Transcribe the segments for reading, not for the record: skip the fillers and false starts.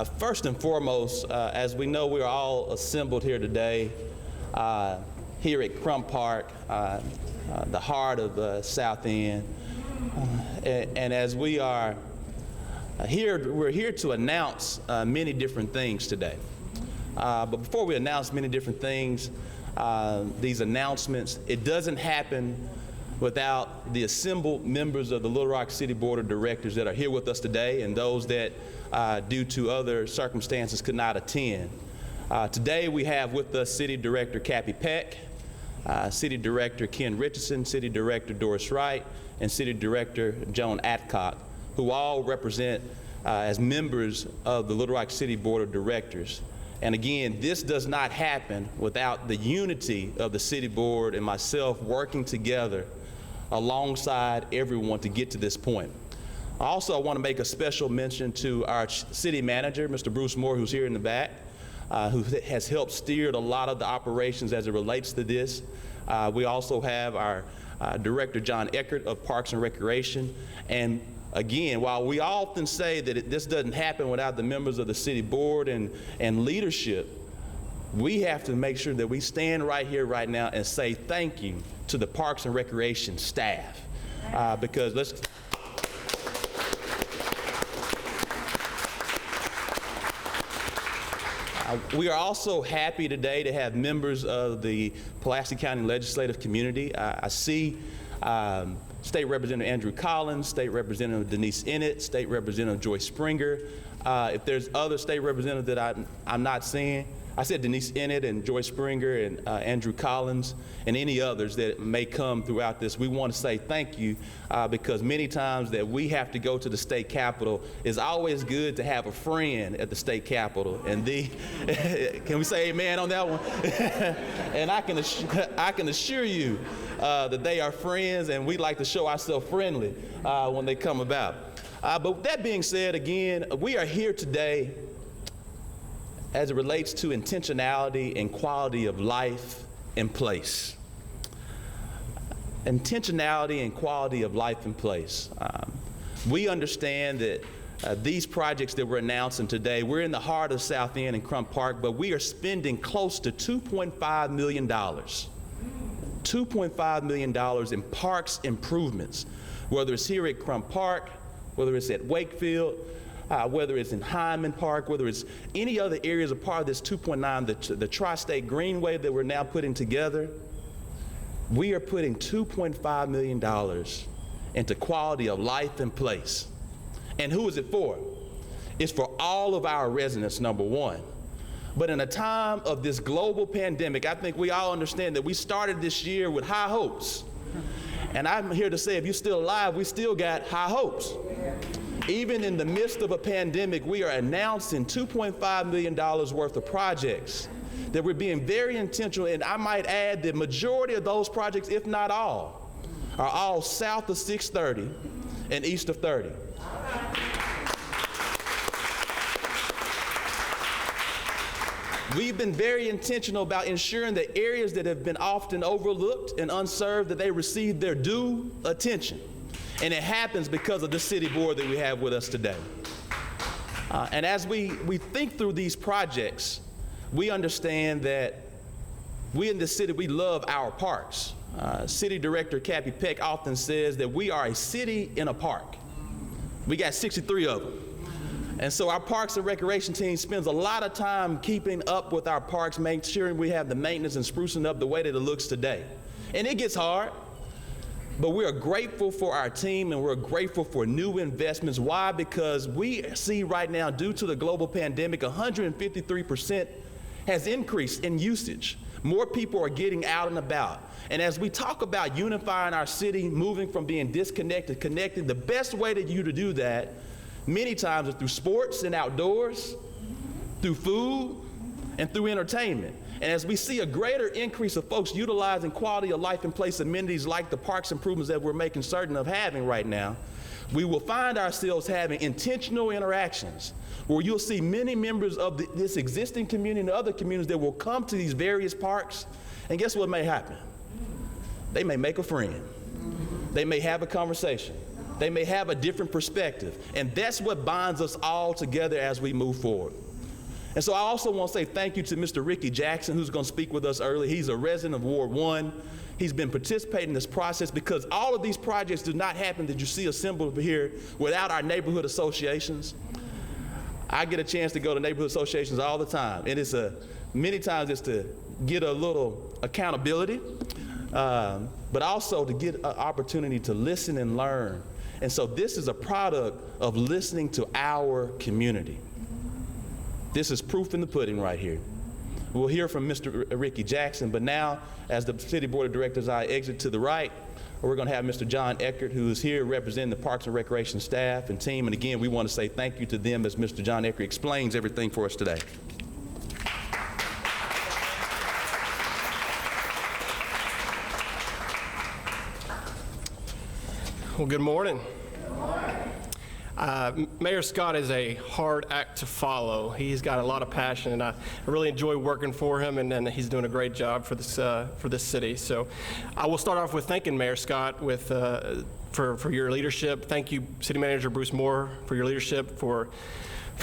First and foremost, as we know, we're all assembled here today, here at Crump Park, the heart of South End. And as we are here, we're here to announce many different things today. But before we announce many different things, these announcements, it doesn't happen without the assembled members of the Little Rock City Board of Directors that are here with us today, and those that, due to other circumstances, could not attend. Today we have with us City Director Cappy Peck, City Director Ken Richardson, City Director Doris Wright, and City Director Joan Adcock, who all represent as members of the Little Rock City Board of Directors. And again, this does not happen without the unity of the City Board and myself working together alongside everyone to get to this point. Also, I want to make a special mention to our city manager, Mr. Bruce Moore, who's here in the back, who has helped steer a lot of the operations as it relates to this. We also have our Director John Eckert of Parks and Recreation. And again, while we often say that this doesn't happen without the members of the city board and leadership, we have to make sure that we stand right here right now and say thank you to the Parks and Recreation staff. Because we are also happy today to have members of the Pulaski County legislative community. I see State Representative Andrew Collins, State Representative Denise Ennett, State Representative Joyce Springer. If there's other state representatives that I'm not seeing, I said Denise Ennett and Joyce Springer and Andrew Collins and any others that may come throughout this. We want to say thank you because many times that we have to go to the state capitol, it's always good to have a friend at the state capitol. And can we say amen on that one? And I can assure you that they are friends, and we like to show ourselves friendly when they come about. But with that being said, again, we are here today as it relates to intentionality and quality of life and place. Intentionality and quality of life and place. We understand that these projects that we're announcing today, we're in the heart of South End and Crump Park, but we are spending close to $2.5 million. $2.5 million in parks improvements, whether it's here at Crump Park, whether it's at Wakefield, whether it's in Hyman Park, whether it's any other areas a part of this 2.9, the Tri-State Greenway that we're now putting together. We are putting $2.5 million into quality of life and place. And who is it for? It's for all of our residents, number one. But in a time of this global pandemic, I think we all understand that we started this year with high hopes. And I'm here to say, if you're still alive, we still got high hopes. Even in the midst of a pandemic, we are announcing $2.5 million worth of projects that we're being very intentional, and I might add the majority of those projects, if not all, are all south of 630 and east of 30. We've been very intentional about ensuring that areas that have been often overlooked and unserved, that they receive their due attention. And it happens because of the city board that we have with us today. And as we think through these projects, we understand that we in the city, we love our parks. City Director Cappy Peck often says that we are a city in a park. We got 63 of them. And so our Parks and Recreation team spends a lot of time keeping up with our parks, making sure we have the maintenance and sprucing up the way that it looks today. And it gets hard. But we are grateful for our team, and we're grateful for new investments. Why? Because we see right now, due to the global pandemic, 153% has increased in usage. More people are getting out and about. And as we talk about unifying our city, moving from being disconnected to connected, the best way to do that many times is through sports and outdoors, through food, and through entertainment. And as we see a greater increase of folks utilizing quality of life and place amenities like the parks improvements that we're making certain of having right now, we will find ourselves having intentional interactions where you'll see many members of this existing community and other communities that will come to these various parks, and guess what may happen? They may make a friend. They may have a conversation. They may have a different perspective. And that's what binds us all together as we move forward. And so I also want to say thank you to Mr. Ricky Jackson, who's going to speak with us early. He's a resident of Ward 1. He's been participating in this process because all of these projects do not happen that you see assembled here without our neighborhood associations. I get a chance to go to neighborhood associations all the time. And it's many times it's to get a little accountability, but also to get an opportunity to listen and learn. And so this is a product of listening to our community. This is proof in the pudding right here. We'll hear from Mr. Ricky Jackson, but now, as the City Board of Directors, I exit to the right, we're going to have Mr. John Eckert, who is here representing the Parks and Recreation staff and team. And again, we want to say thank you to them as Mr. John Eckert explains everything for us today. Well, good morning. Mayor Scott is a hard act to follow. He's got a lot of passion, and I really enjoy working for him, and he's doing a great job for this city. So I will start off with thanking Mayor Scott for your leadership. Thank you, City Manager Bruce Moore, for your leadership, for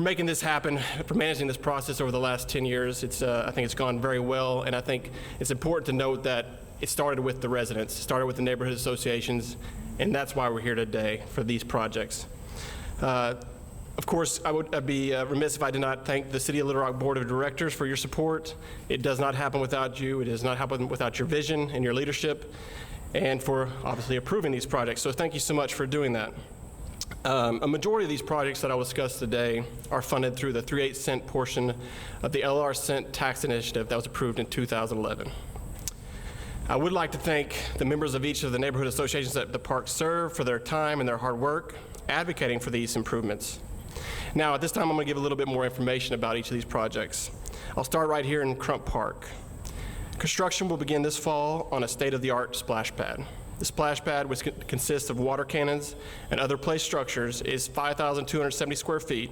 making this happen, for managing this process over the last 10 years. I think it's gone very well, and I think it's important to note that it started with the residents, it started with the neighborhood associations, and that's why we're here today for these projects. Of course, I'd be remiss if I did not thank the City of Little Rock Board of Directors for your support. It does not happen without you. It does not happen without your vision and your leadership, and for obviously approving these projects. So thank you so much for doing that. A majority of these projects that I will discuss today are funded through the 3/8 cent portion of the LR cent tax initiative that was approved in 2011. I would like to thank the members of each of the neighborhood associations that the park serve for their time and their hard work advocating for these improvements. Now, at this time, I'm going to give a little bit more information about each of these projects. I'll start right here in Crump Park. Construction will begin this fall on a state-of-the-art splash pad. The splash pad, which consists of water cannons and other play structures, is 5,270 square feet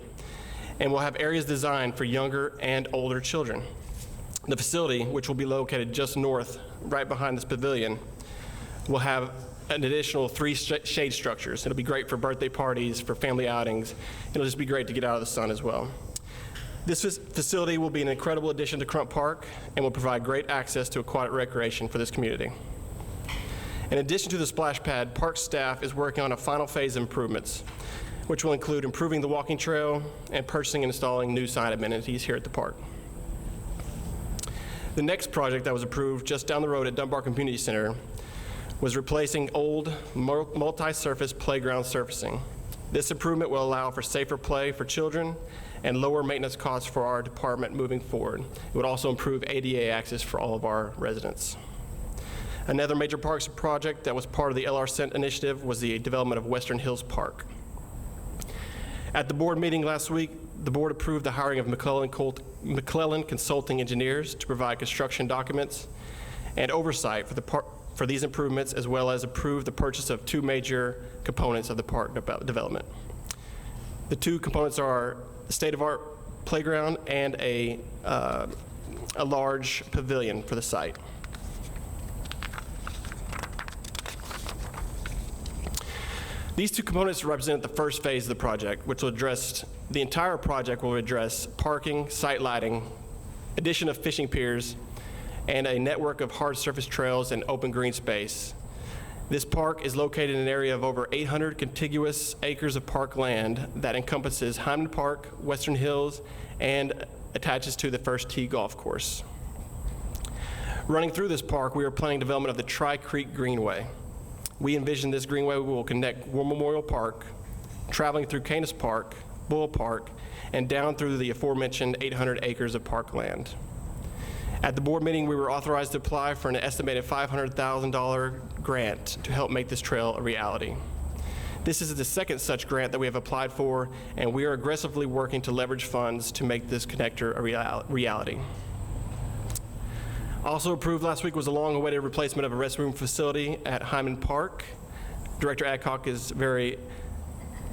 and will have areas designed for younger and older children. The facility, which will be located just north, right behind this pavilion, will have an additional 3 shade structures. It'll be great for birthday parties, for family outings. It'll just be great to get out of the sun as well. This facility will be an incredible addition to Crump Park and will provide great access to aquatic recreation for this community. In addition to the splash pad, park staff is working on a final phase of improvements, which will include improving the walking trail and purchasing and installing new sign amenities here at the park. The next project that was approved just down the road at Dunbar Community Center was replacing old multi-surface playground surfacing. This improvement will allow for safer play for children and lower maintenance costs for our department moving forward. It would also improve ADA access for all of our residents. Another major parks project that was part of the LR Cent initiative was the development of Western Hills Park. At the board meeting last week, the board approved the hiring of McClellan Consulting Engineers to provide construction documents and oversight for these improvements, as well as approve the purchase of 2 major components of the park development. The 2 components are a state-of-the-art playground and a large pavilion for the site. These 2 components represent the first phase of the project, which will address, the entire project will address parking, site lighting, addition of fishing piers, and a network of hard surface trails and open green space. This park is located in an area of over 800 contiguous acres of park land that encompasses Hyman Park, Western Hills, and attaches to the First Tee Golf Course. Running through this park, we are planning development of the Creek Greenway. We envision this greenway will connect War Memorial Park, traveling through Canis Park, Bull Park, and down through the aforementioned 800 acres of park land. At the board meeting, we were authorized to apply for an estimated $500,000 grant to help make this trail a reality. This is the second such grant that we have applied for, and we are aggressively working to leverage funds to make this connector a reality. Also approved last week was a long-awaited replacement of a restroom facility at Hyman Park. Director Adcock is very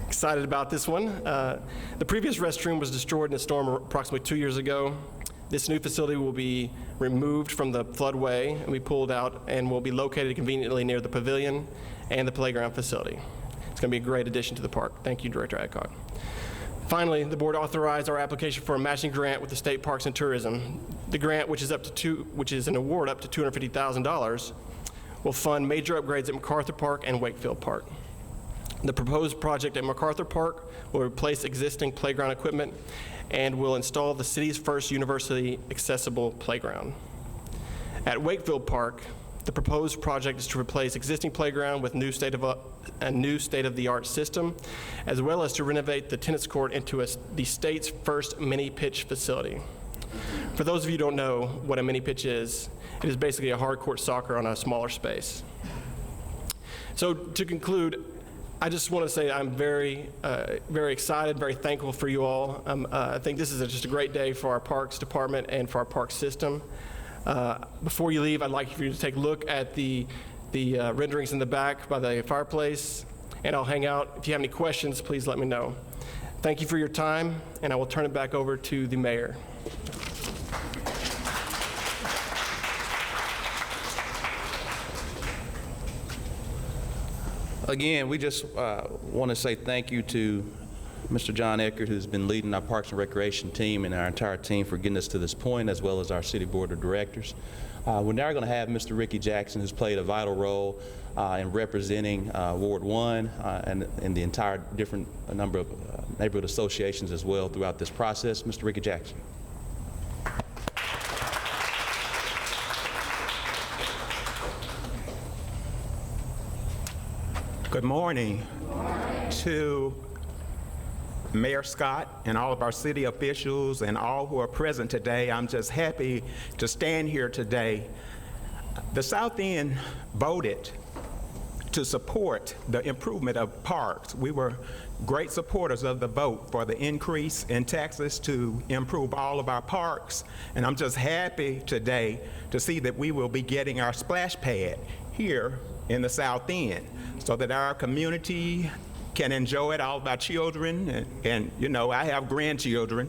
excited about this one. The previous restroom was destroyed in a storm approximately 2 years ago. This new facility will be removed from the floodway and be pulled out and will be located conveniently near the pavilion and the playground facility. It's going to be a great addition to the park. Thank you, Director Adcock. Finally, the board authorized our application for a matching grant with the State Parks and Tourism. The grant, which is an award up to $250,000, will fund major upgrades at MacArthur Park and Wakefield Park. The proposed project at MacArthur Park will replace existing playground equipment and will install the city's first university accessible playground. At Wakefield Park, the proposed project is to replace existing playground with a new state-of-the-art system, as well as to renovate the tennis court into the state's first mini pitch facility. For those of you who don't know what a mini pitch is, it is basically a hard court soccer on a smaller space. So to conclude, I just want to say I'm very excited, very thankful for you all. I think this is just a great day for our Parks Department and for our park system. Before you leave, I'd like for you to take a look at the renderings in the back by the fireplace, and I'll hang out. If you have any questions, please let me know. Thank you for your time, and I will turn it back over to the mayor. Again, we just want to say thank you to Mr. John Eckert, who's been leading our Parks and Recreation team and our entire team for getting us to this point, as well as our City Board of Directors. We're now going to have Mr. Ricky Jackson, who's played a vital role in representing Ward 1 and the entire different number of neighborhood associations as well throughout this process. Mr. Ricky Jackson. Good morning to Mayor Scott and all of our city officials and all who are present today. I'm just happy to stand here today. The South End voted to support the improvement of parks. We were great supporters of the vote for the increase in taxes to improve all of our parks. And I'm just happy today to see that we will be getting our splash pad here in the South End so that our community can enjoy it, all of our children, and you know, I have grandchildren,